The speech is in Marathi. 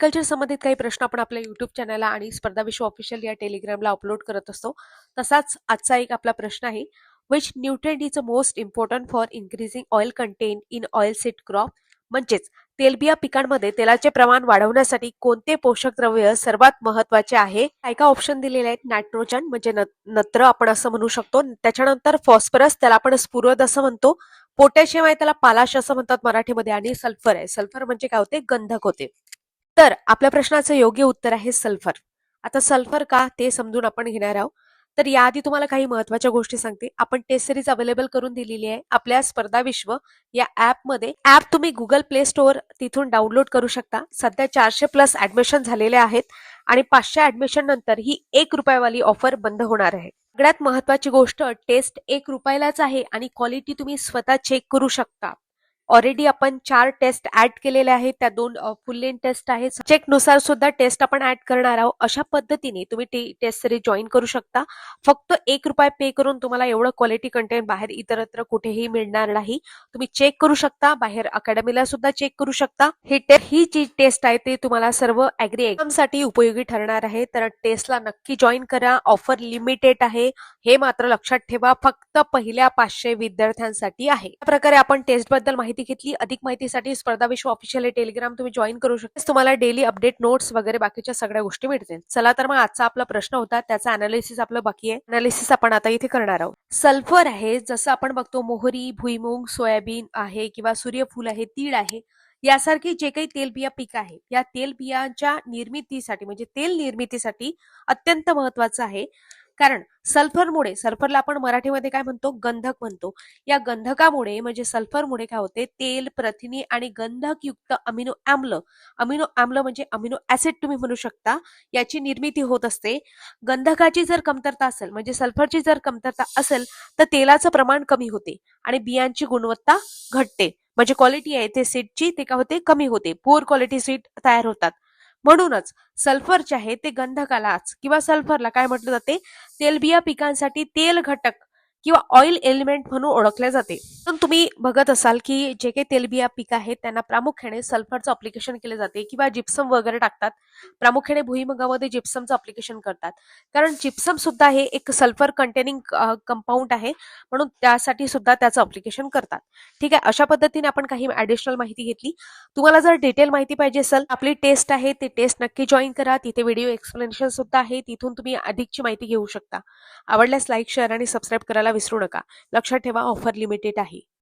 ॲग्रिकल्चर संबंधित काही प्रश्न आपण आपल्या यूट्यूब चॅनलला आणि स्पर्धा विश्व ऑफिशियल या टेलिग्रामला अपलोड करत असतो. तसाच आजचा एक आपला प्रश्न आहे, which nutrient is most important for increasing oil content in oilseed crop? म्हणजेच तेलबिया पिकांमध्ये तेलाचे प्रमाण वाढवण्यासाठी कोणते पोषक द्रव्य सर्वात महत्वाचे आहे? काय काय ऑप्शन दिलेले आहेत? नायट्रोजन म्हणजे नत्र आपण असं म्हणू शकतो, त्याच्यानंतर फॉस्फरस त्याला आपण स्फुरद असं म्हणतो, पोटॅशियम आहे त्याला पालाश असं म्हणतात मराठीमध्ये, आणि सल्फर आहे, सल्फर म्हणजे काय होते? गंधक होते. तर आपल्या प्रश्नाचं योग्य उत्तर आहे सल्फर. आता सल्फर का ते समजून आपण घेणार आहोत. तर याआधी तुम्हाला काही महत्वाच्या गोष्टी सांगते. आपण टेस्ट सिरीज अवेलेबल करून दिलेली आहे आपल्या स्पर्धा विश्व या ॲपमध्ये. ॲप तुम्ही गुगल प्ले स्टोअर तिथून डाउनलोड करू शकता. सध्या 400+ ऍडमिशन झालेले आहेत आणि 500 ऍडमिशन नंतर ही ₹1 ऑफर बंद होणार आहे. सगळ्यात महत्वाची गोष्ट, टेस्ट ₹1लाच आहे आणि क्वालिटी तुम्ही स्वतः चेक करू शकता. ऑलरेडी आपण 4 टेस्ट ऍड केलेल्या आहेत, त्या 2 फुल लेंथ टेस्ट आहेत. सब्जेक्ट नुसार सुद्धा टेस्ट आपण ऍड करणार आहोत. अशा पद्धतीने तुम्ही टेस्ट सिरीज जॉईन करू शकता. फक्त ₹1 पे करून तुम्हाला एवढं क्वालिटी कंटेंट बाहेर इतरत्र कुठेही मिळणार नाही. तुम्ही चेक करू शकता, बाहेर अकॅडमीला सुद्धा चेक करू शकता. ही जी टेस्ट आहे ते तुम्हाला सर्व ॲग्री एक्झामसाठी उपयोगी ठरणार आहे. तर टेस्टला नक्की जॉईन करा. ऑफर लिमिटेड आहे, हे मात्र लक्षात ठेवा. फक्त पहिल्या 500 विद्यार्थ्यांसाठी आहे. या प्रकारे आपण टेस्ट बद्दल माहिती घेतली. अधिक माहितीसाठी स्पर्धा विश्व ऑफिशियल टेलिग्राम तुम्ही जॉईन करू शकता. तुम्हाला डेली अपडेट, नोट्स वगैरे बाकीच्या सगळ्या गोष्टी मिळतील. चला तर मग आजचा आपला प्रश्न होता, त्याचा अनालिसिस आपलं बाकी आहे. अनालिसिस आपण आता इथे करणार आहोत. सल्फर आहे, जसं आपण बघतो मोहरी, भुईमुग, सोयाबीन आहे किंवा सूर्यफूल आहे, तीळ आहे, यासारखी जे काही तेलबिया पीक आहे, या तेलबियांच्या निर्मितीसाठी म्हणजे तेल निर्मितीसाठी अत्यंत महत्वाचं आहे. कारण सल्फरला आपण मराठीमध्ये काय म्हणतो? गंधक म्हणतो. या गंधकामुळे म्हणजे सल्फरमुळे काय होते? तेल, प्रथिने आणि गंधकयुक्त अमिनो आम्ल म्हणजे अमिनो ऍसिड तुम्ही म्हणू शकता, याची निर्मिती होत असते. गंधकाची जर कमतरता असेल म्हणजे सल्फरची जर कमतरता असेल तर तेलाचं प्रमाण कमी होते आणि बियांची गुणवत्ता घटते. म्हणजे क्वालिटी आहे ते सीडची ते काय होते? कमी होते. पुअर क्वालिटी सीड तयार होतात. म्हणूनच सल्फर जे आहे ते गंधकालाच किंवा सल्फरला काय म्हटलं जाते? तेलबिया पिकांसाठी तेल घटक किंवा ऑइल एलिमेंट म्हणून ओळखले जाते. पण तुम्ही बघत असाल की जे काही तेलबिया पीक आहेत त्यांना प्रामुख्याने सल्फरचं अप्लिकेशन केले जाते किंवा जिप्सम वगैरे टाकतात. प्रामुख्याने भुईमुगामध्ये जिप्समचं अप्लिकेशन करतात, कारण जिप्सम सुद्धा हे एक सल्फर कंटेनिंग कंपाऊंड आहे, म्हणून त्यासाठी सुद्धा त्याचं अप्लिकेशन करतात. ठीक आहे, अशा पद्धतीने आपण काही ऍडिशनल माहिती घेतली. तुम्हाला जर डिटेल माहिती पाहिजे असेल, आपली टेस्ट आहे ते टेस्ट नक्की जॉईन करा. तिथे व्हिडिओ एक्सप्लेनेशन सुद्धा आहे, तिथून तुम्ही अधिकची माहिती घेऊ शकता. आवडल्यास लाईक, शेअर आणि सबस्क्राईब करायला विसरू नका. लक्षात ठेवा, ऑफर लिमिटेड आहे.